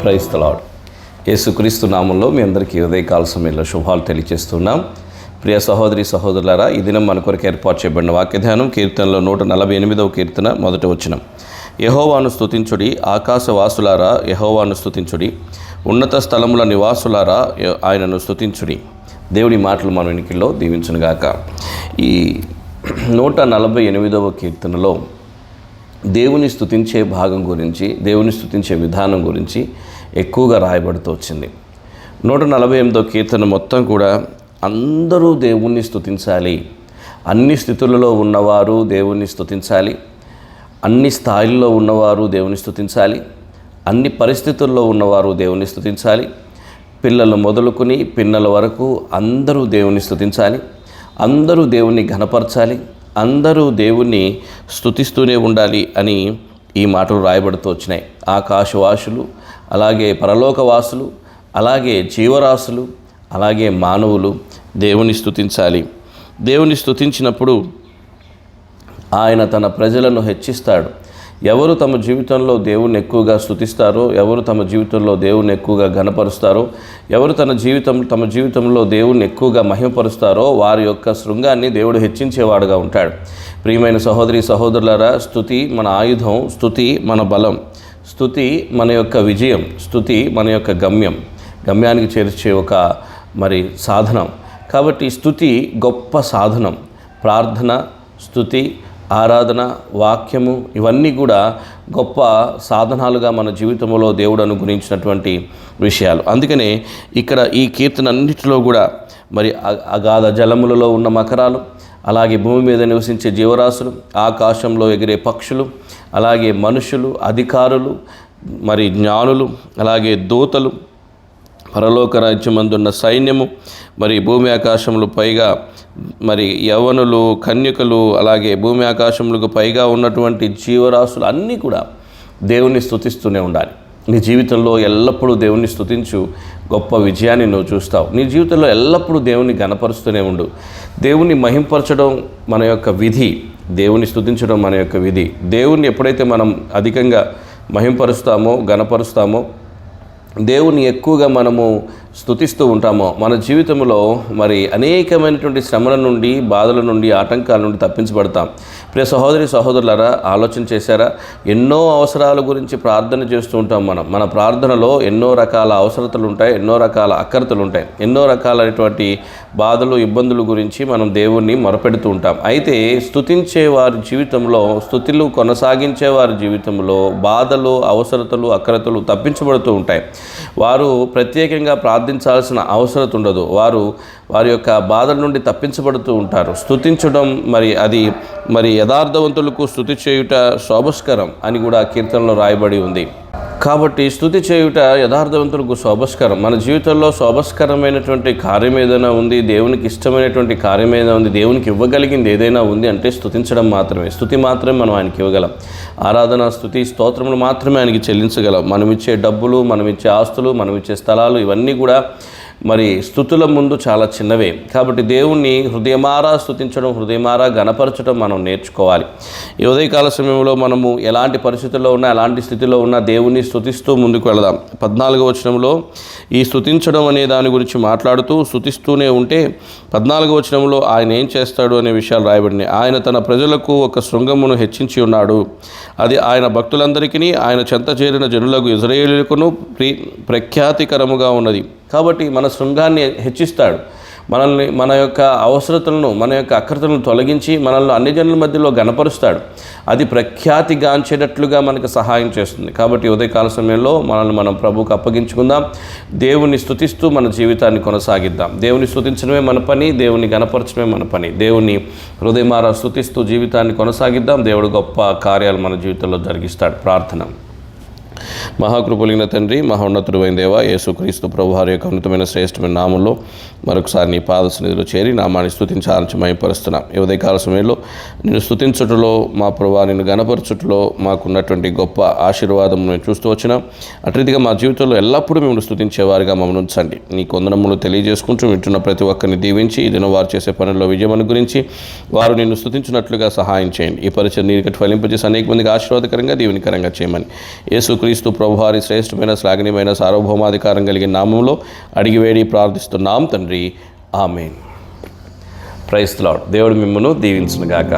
Praise the lord. యేసుక్రీస్తు నామంలో మీ అందరికీ ఉదయకాల సమయంలో శుభాలు తెలియజేస్తున్నాం. ప్రియ సహోదరి సహోదరులారా, ఈ దినం మన కొరకు ఏర్పాటు చేయబడిన వాక్య ధ్యానం కీర్తనలో 148వ కీర్తన మొదటి వచనం. యెహోవాను స్తుతించుడి, ఆకాశవాసులారా యెహోవాను స్తుతించుడి, ఉన్నత స్థలముల నివాసులారా ఆయనను స్తుతించుడి. దేవుని మాటలు మన వెనుకల్లో దీవించునుగాక. ఈ 148వ కీర్తనలో దేవుని స్తుతించే భాగం గురించి, దేవుని స్తుతించే విధానం గురించి ఎక్కువగా రాయబడుతూ వచ్చింది. 148వ కీర్తన మొత్తం కూడా అందరూ దేవుణ్ణి స్తుతించాలి, అన్ని స్థితులలో ఉన్నవారు దేవుణ్ణి స్తుతించాలి, అన్ని స్థాయిల్లో ఉన్నవారు దేవుని స్తుతించాలి, అన్ని పరిస్థితుల్లో ఉన్నవారు దేవుని స్తుతించాలి, పిల్లలు మొదలుకొని పిన్నల వరకు అందరూ దేవుని స్తుతించాలి, అందరూ దేవుణ్ణి ఘనపరచాలి, అందరూ దేవుణ్ణి స్తుతిస్తూనే ఉండాలి అని ఈ మాటలు రాయబడుతూ వచ్చినాయి. ఆకాశవాసులు, అలాగే పరలోకవాసులు, అలాగే జీవరాశులు, అలాగే మానవులు దేవుని స్తుతించాలి. దేవుని స్తుతించినప్పుడు ఆయన తన ప్రజలను హెచ్చిస్తాడు. ఎవరు తమ జీవితంలో దేవుణ్ణి ఎక్కువగా స్తుతిస్తారో, ఎవరు తమ జీవితంలో దేవుణ్ణి ఎక్కువగా ఘనపరుస్తారో, ఎవరు తమ జీవితంలో దేవుణ్ణి ఎక్కువగా మహిమపరుస్తారో వారి యొక్క శృంగాన్ని దేవుడు హెచ్చించేవాడుగా ఉంటాడు. ప్రియమైన సహోదరి సహోదరులారా, స్తుతి మన ఆయుధం, స్తుతి మన బలం, స్తుతి మన యొక్క విజయం, స్తుతి మన యొక్క గమ్యానికి చేర్చే ఒక సాధనం. కాబట్టి స్తుతి గొప్ప సాధనం. ప్రార్థన, స్తుతి, ఆరాధన, వాక్యము ఇవన్నీ కూడా గొప్ప సాధనాలుగా మన జీవితంలో దేవుడు అనుగ్రహించినటువంటి విషయాలు. అందుకనే ఇక్కడ ఈ కీర్తన అన్నిటిలో కూడా అగాధ జలములలో ఉన్న మకరాలు, అలాగే భూమి మీద నివసించే జీవరాశులు, ఆకాశంలో ఎగిరే పక్షులు, అలాగే మనుషులు, అధికారులు, జ్ఞానులు, అలాగే దూతలు, పరలోక రాజ్యమందున్న సైన్యము, భూమి ఆకాశములు పైగా యవ్వనులు, కన్యకలు, అలాగే భూమి ఆకాశములకు పైగా ఉన్నటువంటి జీవరాశులు అన్నీ కూడా దేవుణ్ణి స్తుతిస్తూనే ఉండాలి. నీ జీవితంలో ఎల్లప్పుడూ దేవుణ్ణి స్తుతించు, గొప్ప విజయాన్ని నువ్వు చూస్తావు. నీ జీవితంలో ఎల్లప్పుడూ దేవుణ్ణి ఘనపరుస్తూనే ఉండు. దేవుణ్ణి మహింపరచడం మన యొక్క విధి, దేవుణ్ణి స్తుతించడం మన యొక్క విధి. దేవుణ్ణి ఎప్పుడైతే మనం అధికంగా మహింపరుస్తామో, ఘనపరుస్తామో, దేవుని ఎక్కువగా మనము స్తుతిస్తూ ఉంటామో, మన జీవితంలో అనేకమైనటువంటి శ్రమల నుండి, బాధల నుండి, ఆటంకాల నుండి తప్పించబడతాం. ప్రియ సహోదరి సహోదరులారా, ఆలోచన చేశారా? ఎన్నో అవసరాల గురించి ప్రార్థన చేస్తూ ఉంటాం. మన ప్రార్థనలో ఎన్నో రకాల అవసరతలు ఉంటాయి, ఎన్నో రకాల అక్కరతలు ఉంటాయి, ఎన్నో రకాలైనటువంటి బాధలు, ఇబ్బందుల గురించి మనం దేవుణ్ణి మొరపెడుతూ ఉంటాం. అయితే స్తుతించే వారి జీవితంలో, స్తుతులు కొనసాగించే వారి జీవితంలో బాధలు, అవసరతలు, అక్కరతలు తప్పించబడుతూ ఉంటాయి. వారు ప్రత్యేకంగా ప్రార్థించాల్సిన అవసరం ఉండదు. వారి యొక్క బాధల నుండి తప్పించబడుతూ ఉంటారు. స్తుతించడం అది యథార్థవంతులకు స్తుతి చేయుట శోభస్కరం అని కూడా కీర్తనలో రాయబడి ఉంది. కాబట్టి స్తుతి చేయుట యథార్థవంతులకు శోభస్కరం. మన జీవితంలో శోభస్కరమైనటువంటి కార్యం ఏదైనా ఉంది, దేవునికి ఇష్టమైనటువంటి కార్యం ఏదైనా ఉంది, దేవునికి ఇవ్వగలిగింది ఏదైనా ఉంది అంటే స్తుతించడం మాత్రమే. స్తుతి మాత్రమే మనం ఆయనకి ఇవ్వగలం. ఆరాధన, స్తుతి, స్తోత్రములు మాత్రమే ఆయనకి చెల్లించగలం. మనమిచ్చే డబ్బులు, మనమిచ్చే ఆస్తులు, మనమిచ్చే స్థలాలు ఇవన్నీ కూడా స్తుతుల ముందు చాలా చిన్నవే. కాబట్టి దేవుణ్ణి హృదయమారా స్తుతించడం, హృదయమారా ఘనపరచడం మనం నేర్చుకోవాలి. ఈ ఉదయకాల సమయంలో మనము ఎలాంటి పరిస్థితుల్లో ఉన్నా, ఎలాంటి స్థితిలో ఉన్నా దేవుణ్ణి స్తుతిస్తూ ముందుకు వెళదాం. 14వ వచనంలో ఈ స్తుతించడం అనే దాని గురించి మాట్లాడుతూ స్తుతిస్తూనే ఉంటే 14వ వచనంలో ఆయన ఏం చేస్తాడు అనే విషయాలు రాయబడినాయి. ఆయన తన ప్రజలకు ఒక శృంగమును హెచ్చించి ఉన్నాడు. అది ఆయన భక్తులందరికీ, ఆయన చెంత చేరిన జనులకు, ఇశ్రాయేలీయులకును ప్రఖ్యాతికరముగా ఉన్నది. కాబట్టి మన శృంగాన్ని హెచ్చిస్తాడు. మన యొక్క అవసరతలను, మన యొక్క అక్రతలను తొలగించి మనల్ని అన్ని జనుల మధ్యలో ఘనపరుస్తాడు. అది ప్రఖ్యాతిగాంచేటట్లుగా మనకు సహాయం చేస్తుంది. కాబట్టి ఉదయకాల సమయంలో మనం ప్రభువుకు అప్పగించుకుందాం. దేవుని స్తుతిస్తూ మన జీవితాన్ని కొనసాగిద్దాం. దేవుని స్తుతించడమే మన పని, దేవుని ఘనపరచడమే మన పని. దేవుని హృదయమారా స్తుతిస్తూ జీవితాన్ని కొనసాగిద్దాం. దేవుడు గొప్ప కార్యాలు మన జీవితంలో జరిగిస్తాడు. ప్రార్థన. మహాకృపలిగిన తండ్రి, మహోన్నతుడు అయిన దేవా, యేసుక్రీస్తు ప్రభువారి యొక్క ఉన్నతమైన శ్రేష్టమైన నామంలో మరొకసారి నీ పాద సన్నిధిలో చేరి నామాన్ని స్తుతించాలని మహిమపరుస్తున్నాం. ఈ ఉదయకాల సమయంలో నిన్ను స్తుతించుటలో, మా ప్రభువా నిన్ను ఘనపరచుటలో మాకున్నటువంటి గొప్ప ఆశీర్వాదం మేము చూస్తూ వచ్చినాం. అటురీతిగా మా జీవితంలో ఎల్లప్పుడూ మిమ్మల్ని స్తుతించేవారిగా మమ్మల్ని ఉంచండి. నీ కొందనములు తెలియజేసుకుంటూ వింటున్న ప్రతి ఒక్కరిని దీవించి, ఈ దినం వారు చేసే పనుల్లో విజయం అనుగురించి వారు నిన్ను స్తుతించినట్లుగా సహాయం చేయండి. ఈ పరిచయం నీకు ఫలింపజేసి అనేక మందికి ఆశీర్వాదకరంగా, దీవెనకరంగా చేయమని యేసు యేసుక్రీస్తు ప్రభువారి శ్రేష్టమైన శ్లాఘనీయమైన సార్వభౌమాధికారం కలిగిన నామంలో అడిగి వేడి ప్రార్థిస్తున్నాం తండ్రి. ఆమేన్. Praise the Lord. దేవుడు మిమ్మల్ని దీవించును గాక.